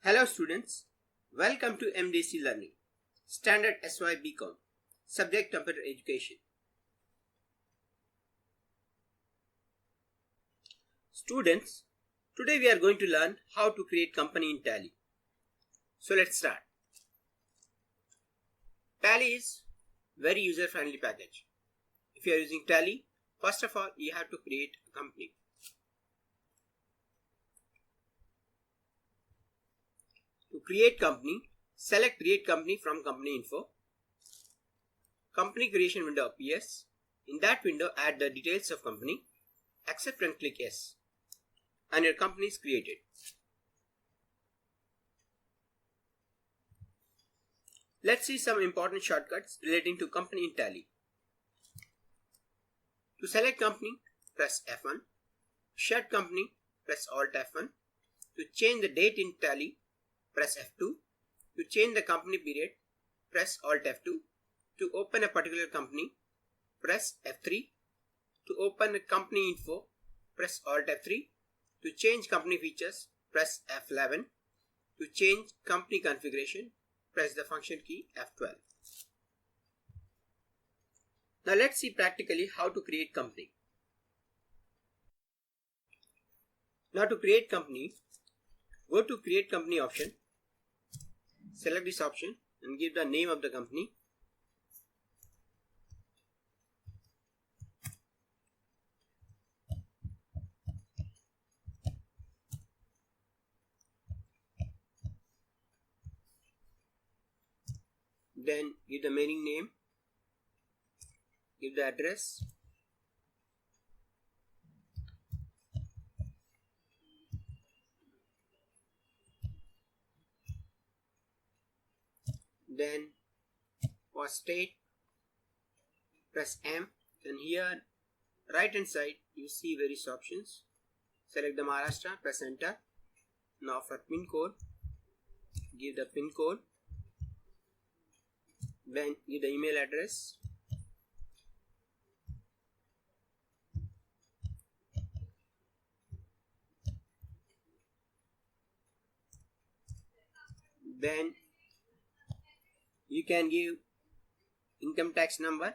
Hello students, welcome to MDC Learning, Standard SY BCom, Subject Computer Education. Students, today we are going to learn how to create company in Tally. So let's start. Tally is very user-friendly package. If you are using Tally, first of all you have to create a company. To create company, select create company from company info. Company creation window appears. In that window, add the details of company. Accept and click yes. And your company is created. Let's see some important shortcuts relating to company in Tally. To select company, press F1. Shut company, press Alt F1. To change the date in Tally, press F2. To change the company period, press Alt F2. To open a particular company, press F3. To open a company info, press Alt F3. To change company features, press F11. To change company configuration, press the function key F12. Now let's see practically how to create company. Now to create company, go to create company option. Select this option and give the name of the company. Then give the mailing name, give the address, then for state, press M, and here right hand side you see various options. Select the Maharashtra, press enter. Now for pin code, give the pin code, then give the email address, then you can give income tax number,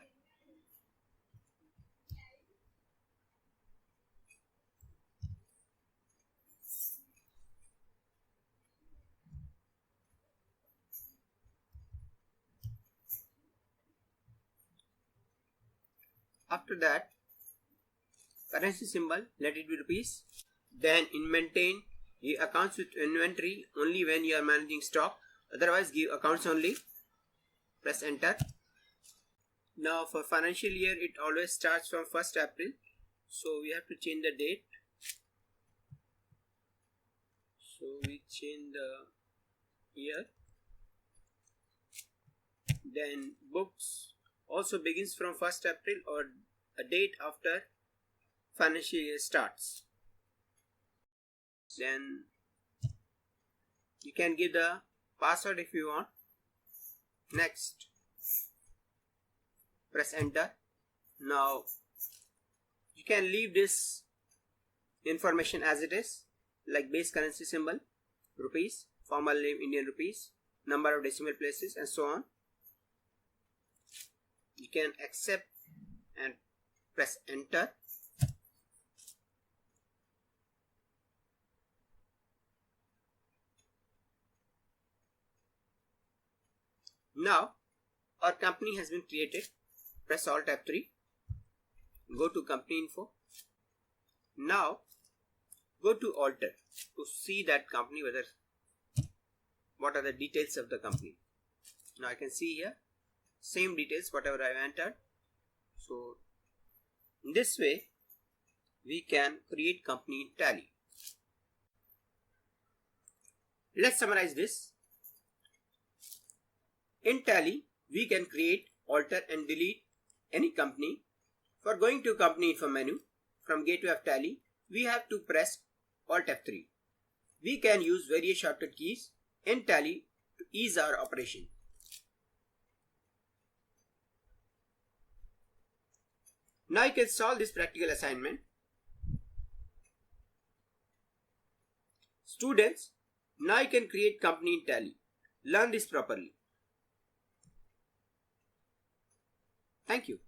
after that currency symbol, let it be rupees. Then in maintain, give accounts with inventory only when you are managing stock, otherwise give accounts only. Press enter. Now for financial year, it always starts from 1st April, so we have to change the date. So we change the year. Then books also begins from 1st April or a date after financial year starts. Then you can give the password if you want. Next, press enter. Now you can leave this information as it is, like base currency symbol, rupees, formal name Indian rupees, number of decimal places, and so on. You can accept and press enter. Now our company has been created. Press Alt F3. Go to company info. Now go to alter to see that company, what are the details of the company. Now I can see here same details whatever I have entered. So in this way we can create company in Tally. Let's summarize this. In Tally we can create, alter and delete any company. For going to company info menu from gateway of Tally, we have to press Alt F3. We can use various shortcut keys in Tally to ease our operation. Now you can solve this practical assignment. Students, Now you can create company in Tally. Learn this properly. Thank you.